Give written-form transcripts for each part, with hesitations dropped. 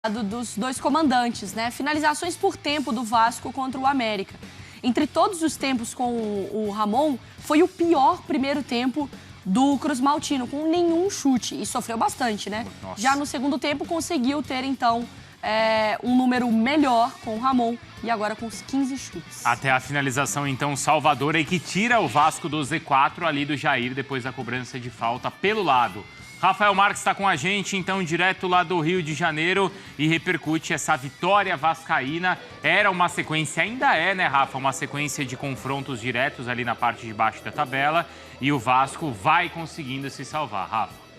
dos dois comandantes, né? Finalizações por tempo do Vasco contra o América. Entre todos os tempos com o Ramon, foi o pior primeiro tempo do Cruz Maltino, com nenhum chute. E sofreu bastante, né? Nossa. Já no segundo tempo conseguiu ter, então, um número melhor com o Ramon e agora com os 15 chutes. Até a finalização, então, salvadora e que tira o Vasco do Z4 ali do Jair, depois da cobrança de falta pelo lado. Rafael Marques está com a gente, então, direto lá do Rio de Janeiro e repercute essa vitória vascaína. Era uma sequência, ainda é, né, Rafa? Uma sequência de confrontos diretos ali na parte de baixo da tabela e o Vasco vai conseguindo se salvar, Rafa.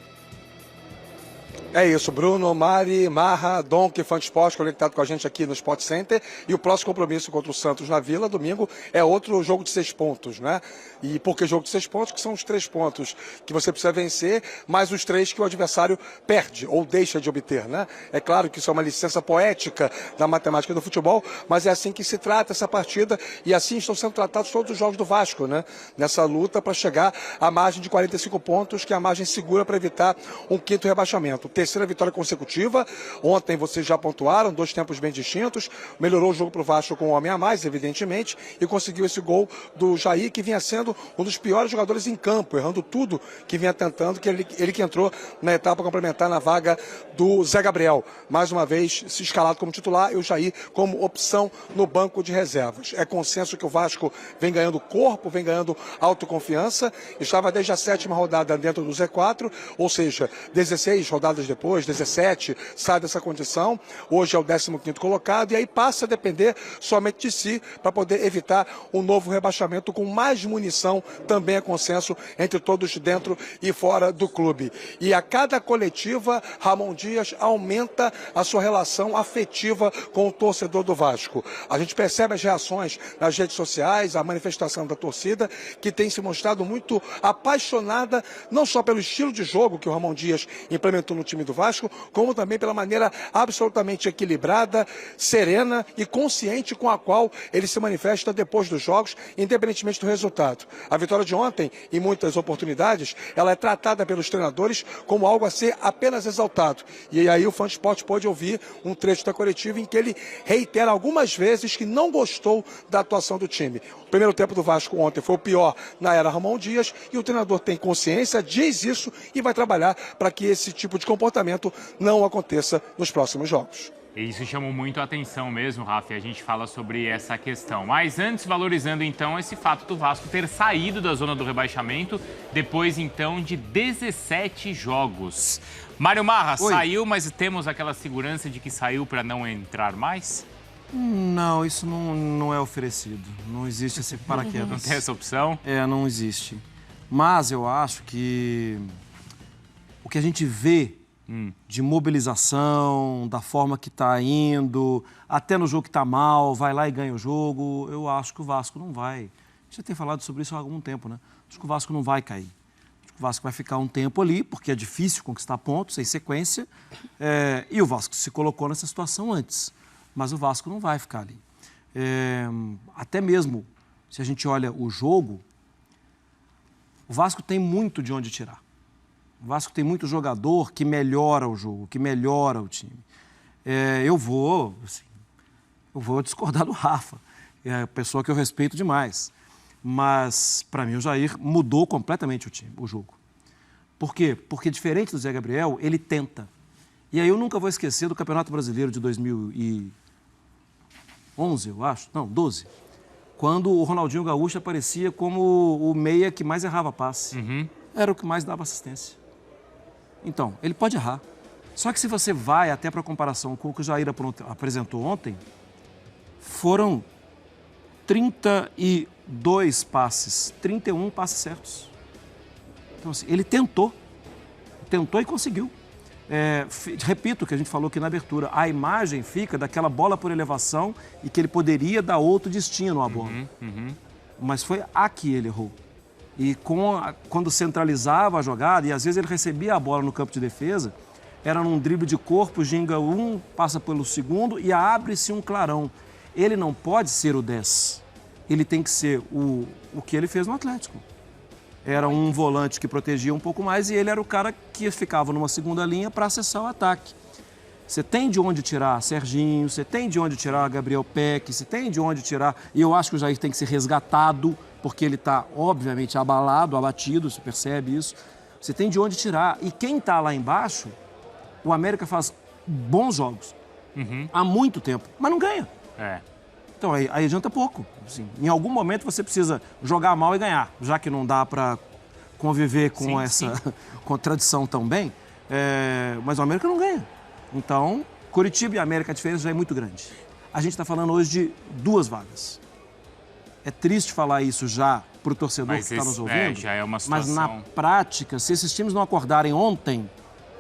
É isso, Bruno, Mari, Marra, Donk, Fã Esporte, conectado com a gente aqui no Sport Center. E o próximo compromisso contra o Santos na Vila, domingo, é outro jogo de 6 pontos, né? E por que jogo de 6 pontos? Que são os 3 pontos que você precisa vencer, mais os 3 que o adversário perde ou deixa de obter, né? É claro que isso é uma licença poética da matemática do futebol, mas é assim que se trata essa partida e assim estão sendo tratados todos os jogos do Vasco, né? Nessa luta para chegar à margem de 45 pontos, que é a margem segura para evitar um 5º rebaixamento. Terceira vitória consecutiva. Ontem vocês já pontuaram, 2 tempos bem distintos. Melhorou o jogo para o Vasco com um homem a mais, evidentemente, e conseguiu esse gol do Jair, que vinha sendo um dos piores jogadores em campo, errando tudo que vinha tentando, que ele que entrou na etapa complementar na vaga do Zé Gabriel. Mais uma vez, se escalado como titular e o Jair como opção no banco de reservas. É consenso que o Vasco vem ganhando corpo, vem ganhando autoconfiança. Estava desde a 7ª rodada dentro do Z4, ou seja, 16 rodadas depois, 17, sai dessa condição. Hoje é o 15º colocado e aí passa a depender somente de si para poder evitar um novo rebaixamento com mais munição, também é consenso entre todos dentro e fora do clube. E a cada coletiva, Ramon Dias aumenta a sua relação afetiva com o torcedor do Vasco. A gente percebe as reações nas redes sociais, a manifestação da torcida, que tem se mostrado muito apaixonada, não só pelo estilo de jogo que o Ramon Dias implementou no time do Vasco, como também pela maneira absolutamente equilibrada, serena e consciente com a qual ele se manifesta depois dos jogos, independentemente do resultado. A vitória de ontem, em muitas oportunidades, ela é tratada pelos treinadores como algo a ser apenas exaltado. E aí o Fã Esporte pode ouvir um trecho da coletiva em que ele reitera algumas vezes que não gostou da atuação do time. O primeiro tempo do Vasco ontem foi o pior na era Ramon Dias e o treinador tem consciência, diz isso e vai trabalhar para que esse tipo de comportamento não aconteça nos próximos jogos. Isso chamou muito a atenção mesmo, Rafa, e a gente fala sobre essa questão. Mas antes, valorizando então esse fato do Vasco ter saído da zona do rebaixamento, depois então de 17 jogos. Mário Marra, Oi. saiu, mas temos aquela segurança de que saiu para não entrar mais? Não, isso não é oferecido. Não existe esse paraquedas. Não tem essa opção? Não existe. Mas eu acho que o que a gente vê de mobilização, da forma que está indo, até no jogo que está mal, vai lá e ganha o jogo, eu acho que o Vasco não vai. A gente já tem falado sobre isso há algum tempo, né? Acho que o Vasco não vai cair. Acho que o Vasco vai ficar um tempo ali, porque é difícil conquistar pontos, sem sequência, e o Vasco se colocou nessa situação antes. Mas o Vasco não vai ficar ali. Até mesmo, se a gente olha o jogo, o Vasco tem muito de onde tirar. O Vasco tem muito jogador que melhora o jogo, que melhora o time. Eu vou discordar do Rafa, é a pessoa que eu respeito demais. Mas, para mim, o Jair mudou completamente o jogo. Por quê? Porque, diferente do Zé Gabriel, ele tenta. E aí eu nunca vou esquecer do Campeonato Brasileiro de 2011, eu acho. Não, 12. Quando o Ronaldinho Gaúcho aparecia como o meia que mais errava passe. Era o que mais dava assistência. Então, ele pode errar. Só que se você vai até para a comparação com o que o Jair apresentou ontem, foram 32 passes, 31 passes certos. Então, assim, ele tentou e conseguiu. Repito o que a gente falou aqui na abertura, a imagem fica daquela bola por elevação e que ele poderia dar outro destino à bola. Mas foi a que ele errou. E quando centralizava a jogada, e às vezes ele recebia a bola no campo de defesa, era num drible de corpo, ginga um, passa pelo segundo e abre-se um clarão. Ele não pode ser o 10. Ele tem que ser o que ele fez no Atlético. Era um volante que protegia um pouco mais e ele era o cara que ficava numa segunda linha para acessar o ataque. Você tem de onde tirar Serginho, você tem de onde tirar Gabriel Peck, você tem de onde tirar... E eu acho que o Jair tem que ser resgatado, porque ele está, obviamente, abalado, abatido, você percebe isso. Você tem de onde tirar. E quem está lá embaixo, o América faz bons jogos. Há muito tempo, mas não ganha. Então aí adianta pouco. Assim, em algum momento você precisa jogar mal e ganhar, já que não dá para conviver com essa contradição tão bem. Mas o América não ganha. Então, Curitiba e América, a diferença já é muito grande. A gente está falando hoje de 2 vagas. É triste falar isso já para o torcedor que está nos ouvindo. Já é uma situação... Mas na prática, se esses times não acordarem ontem,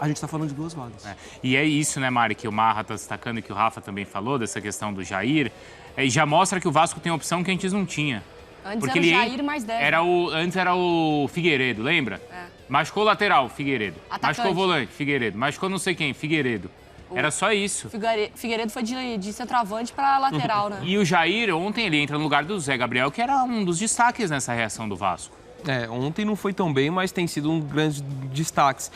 a gente está falando de 2 vagas. E é isso, né, Mari, que o Marra está destacando e que o Rafa também falou, dessa questão do Jair. E já mostra que o Vasco tem opção que antes não tinha. Antes era o Jair mais 10. Antes era o Figueiredo, lembra? Machucou o lateral, Figueiredo. Atacante. Machucou o volante, Figueiredo. Machucou não sei quem, Figueiredo. Era só isso. Figueiredo foi de centroavante para lateral, né? E o Jair, ontem, ele entra no lugar do Zé Gabriel, que era um dos destaques nessa reação do Vasco. Ontem não foi tão bem, mas tem sido um grande destaque.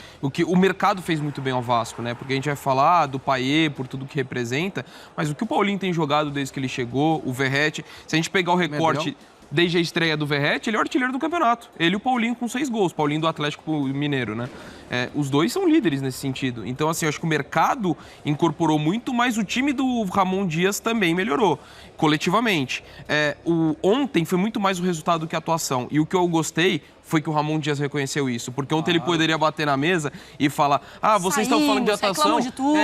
O mercado fez muito bem ao Vasco, né? Porque a gente vai falar do Payet, por tudo que representa, mas o que o Paulinho tem jogado desde que ele chegou, o Verratti, se a gente pegar o recorte... Desde a estreia do Verratti, ele é o artilheiro do campeonato. Ele e o Paulinho com 6 gols. Paulinho do Atlético Mineiro, né? Os dois são líderes nesse sentido. Então, assim, eu acho que o mercado incorporou muito, mas o time do Ramon Dias também melhorou, coletivamente. Ontem foi muito mais o resultado do que a atuação. E o que eu gostei foi que o Ramon Dias reconheceu isso. Porque ontem ele poderia bater na mesa e falar: vocês estão falando de atuação. De tudo.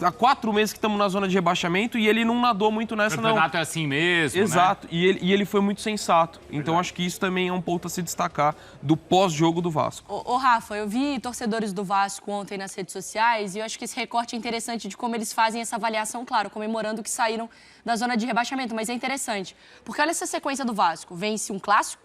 Há 4 meses que estamos na zona de rebaixamento e ele não nadou muito nessa, não. O campeonato é assim mesmo, Exato. né? E ele foi muito sensato. Então, acho que isso também é um ponto a se destacar do pós-jogo do Vasco. Ô, Rafa, eu vi torcedores do Vasco ontem nas redes sociais e eu acho que esse recorte é interessante de como eles fazem essa avaliação, claro, comemorando que saíram da zona de rebaixamento, mas é interessante, porque olha essa sequência do Vasco. Vence um clássico,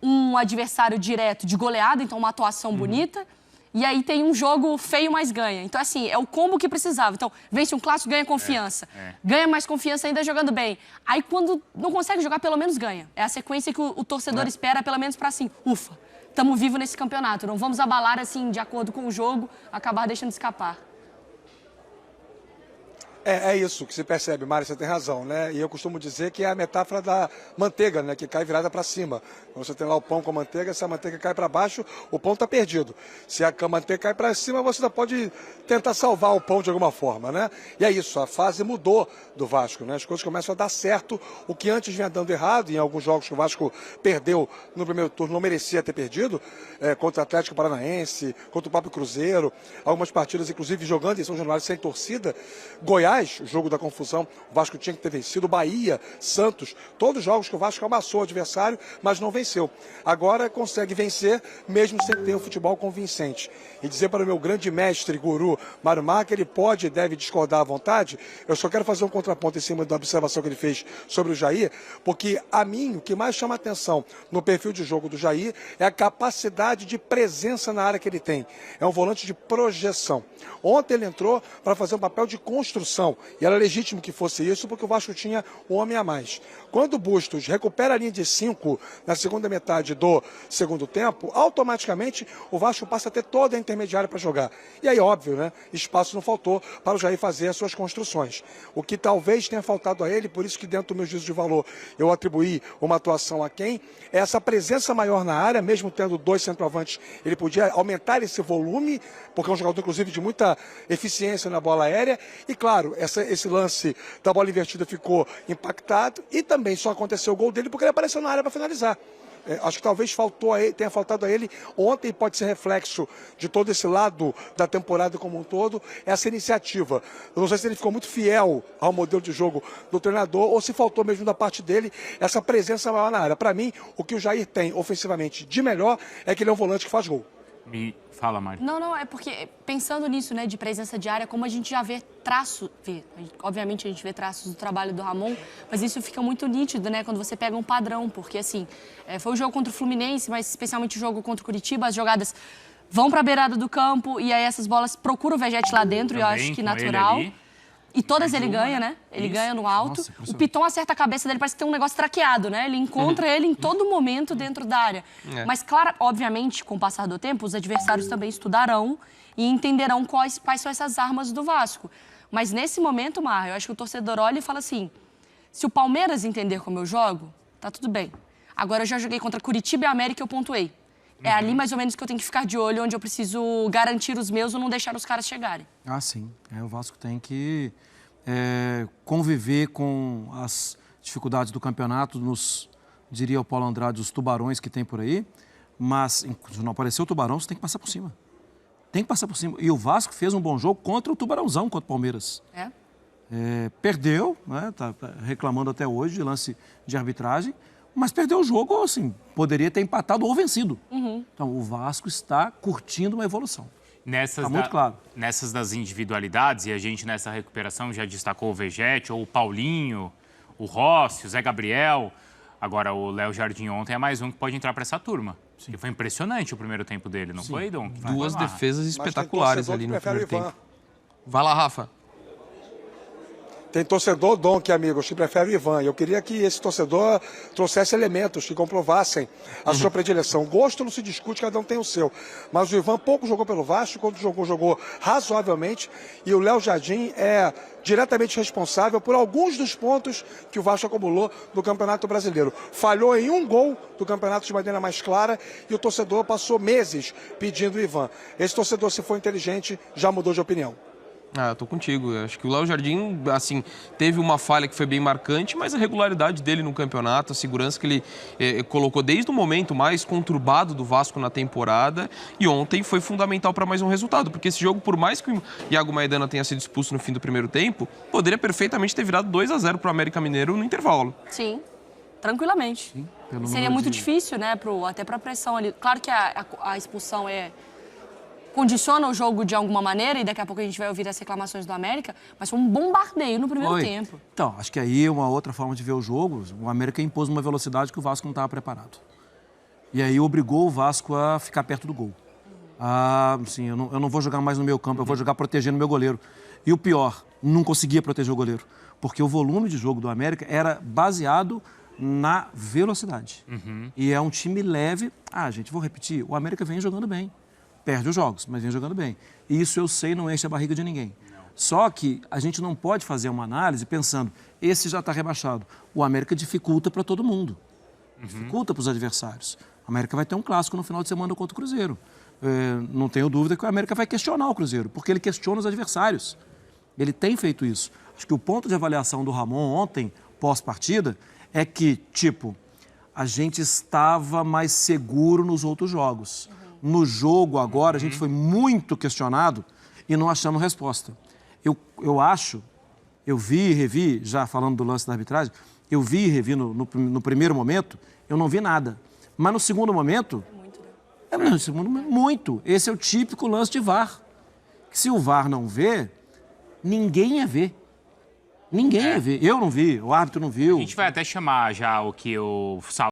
um adversário direto de goleada, então uma atuação bonita, e aí tem um jogo feio, mas ganha. Então, assim, é o combo que precisava. Então, vence um clássico, ganha confiança. Ganha mais confiança ainda jogando bem. Aí, quando não consegue jogar, pelo menos ganha. É a sequência que o torcedor espera, pelo menos para assim, ufa, estamos vivos nesse campeonato. Não vamos abalar, assim, de acordo com o jogo, acabar deixando escapar. É isso que se percebe, Mário, você tem razão, né? E eu costumo dizer que é a metáfora da manteiga, né? Que cai virada para cima. Quando você tem lá o pão com a manteiga, se a manteiga cai para baixo, o pão está perdido. Se a manteiga cai para cima, você ainda pode tentar salvar o pão de alguma forma, né? E é isso, a fase mudou do Vasco, né? As coisas começam a dar certo. O que antes vinha dando errado, em alguns jogos que o Vasco perdeu no primeiro turno, não merecia ter perdido, contra o Atlético Paranaense, contra o próprio Cruzeiro, algumas partidas, inclusive, jogando em São Januário sem torcida. Goiás, o jogo da confusão, o Vasco tinha que ter vencido. Bahia, Santos, todos os jogos que o Vasco amassou o adversário, mas não venceu. Agora consegue vencer, mesmo sem ter um futebol convincente. E dizer para o meu grande mestre, guru, Mário Marca, ele pode e deve discordar à vontade. Eu só quero fazer um contraponto em cima da observação que ele fez sobre o Jair, porque a mim, o que mais chama atenção no perfil de jogo do Jair é a capacidade de presença na área que ele tem. É um volante de projeção. Ontem ele entrou para fazer um papel de construção. E era legítimo que fosse isso, porque o Vasco tinha um homem a mais. Quando o Bustos recupera a linha de 5 na segunda metade do segundo tempo, automaticamente o Vasco passa a ter toda a intermediária para jogar. E aí, óbvio, né? Espaço não faltou para o Jair fazer as suas construções. O que talvez tenha faltado a ele, por isso que dentro do meu juízo de valor eu atribuí uma atuação a quem, é essa presença maior na área, mesmo tendo 2 centroavantes, ele podia aumentar esse volume, porque é um jogador, inclusive, de muita eficiência na bola aérea. E, claro, esse lance da bola invertida ficou impactado e também só aconteceu o gol dele porque ele apareceu na área para finalizar. Acho que talvez tenha faltado a ele ontem, pode ser reflexo de todo esse lado da temporada como um todo, essa iniciativa. Eu não sei se ele ficou muito fiel ao modelo de jogo do treinador ou se faltou mesmo da parte dele essa presença maior na área. Para mim, o que o Jair tem ofensivamente de melhor é que ele é um volante que faz gol. Fala, Mari. Não, é porque pensando nisso, né, de presença diária, como a gente já vê obviamente a gente vê traços do trabalho do Ramon, mas isso fica muito nítido, né, quando você pega um padrão, porque assim, foi o jogo contra o Fluminense, mas especialmente o jogo contra o Curitiba, as jogadas vão para a beirada do campo e aí essas bolas procuram o Vegetti lá dentro, também, e eu acho que natural. E todas ele ganha, né? Ele ganha no alto. Nossa, o Piton acerta a cabeça dele, parece que tem um negócio traqueado, né? Ele encontra ele em todo momento dentro da área. Mas, claro, obviamente, com o passar do tempo, os adversários também estudarão e entenderão quais são essas armas do Vasco. Mas nesse momento, Marra, eu acho que o torcedor olha e fala assim, se o Palmeiras entender como eu jogo, tá tudo bem. Agora eu já joguei contra Curitiba e América e eu pontuei. É ali mais ou menos que eu tenho que ficar de olho, onde eu preciso garantir os meus ou não deixar os caras chegarem. Ah, sim. O Vasco tem que conviver com as dificuldades do campeonato, diria o Paulo Andrade, os tubarões que tem por aí. Mas, se não aparecer o tubarão, você tem que passar por cima. Tem que passar por cima. E o Vasco fez um bom jogo contra o Tubarãozão, contra o Palmeiras. Perdeu, né? Tá reclamando até hoje de lance de arbitragem. Mas perdeu o jogo, assim, poderia ter empatado ou vencido. Então, o Vasco está curtindo uma evolução. Está muito claro. Nessas das individualidades, e a gente nessa recuperação já destacou o Vegete, ou o Paulinho, o Rossi, o Zé Gabriel. Agora, o Léo Jardim ontem é mais um que pode entrar para essa turma. Porque foi impressionante o primeiro tempo dele, não foi, Dom? Duas defesas espetaculares ali no primeiro tempo. Vai lá, Rafa. Tem torcedor, Dom, que amigos, que prefere o Ivan. E eu queria que esse torcedor trouxesse elementos que comprovassem a sua predileção. O gosto não se discute, cada um tem o seu. Mas o Ivan pouco jogou pelo Vasco, quando jogou razoavelmente. E o Léo Jardim é diretamente responsável por alguns dos pontos que o Vasco acumulou no Campeonato Brasileiro. Falhou em um gol do campeonato de maneira mais clara e o torcedor passou meses pedindo o Ivan. Esse torcedor, se for inteligente, já mudou de opinião. Eu tô contigo. Eu acho que o Léo Jardim, assim, teve uma falha que foi bem marcante, mas a regularidade dele no campeonato, a segurança que ele colocou desde o momento mais conturbado do Vasco na temporada, e ontem foi fundamental para mais um resultado, porque esse jogo, por mais que o Iago Maidana tenha sido expulso no fim do primeiro tempo, poderia perfeitamente ter virado 2-0 pro América Mineiro no intervalo. Sim, tranquilamente. Sim, seria muito difícil, né, até para a pressão ali. Claro que a expulsão condiciona o jogo de alguma maneira, e daqui a pouco a gente vai ouvir as reclamações do América, mas foi um bombardeio no primeiro tempo. Então, acho que aí é uma outra forma de ver o jogo. O América impôs uma velocidade que o Vasco não estava preparado. E aí obrigou o Vasco a ficar perto do gol. Sim, eu não vou jogar mais no meu campo, eu vou jogar protegendo o meu goleiro. E o pior, não conseguia proteger o goleiro, porque o volume de jogo do América era baseado na velocidade. E é um time leve. Gente, vou repetir, o América vem jogando bem. Perde os jogos, mas vem jogando bem. E isso eu sei, não enche a barriga de ninguém. Só que a gente não pode fazer uma análise pensando, esse já está rebaixado. O América dificulta para todo mundo. Dificulta para os adversários. O América vai ter um clássico no final de semana contra o Cruzeiro. Não tenho dúvida que o América vai questionar o Cruzeiro, porque ele questiona os adversários. Ele tem feito isso. Acho que o ponto de avaliação do Ramon ontem, pós-partida, é que, a gente estava mais seguro nos outros jogos. No jogo agora, a gente foi muito questionado e não achamos resposta. Eu acho, eu vi e revi, já falando do lance da arbitragem, eu vi e revi no primeiro momento, eu não vi nada. Mas no segundo momento, muito. Esse é o típico lance de VAR. Que se o VAR não vê, ninguém ia ver. Ninguém ia ver. Eu não vi, o árbitro não viu. A gente vai até chamar já o que o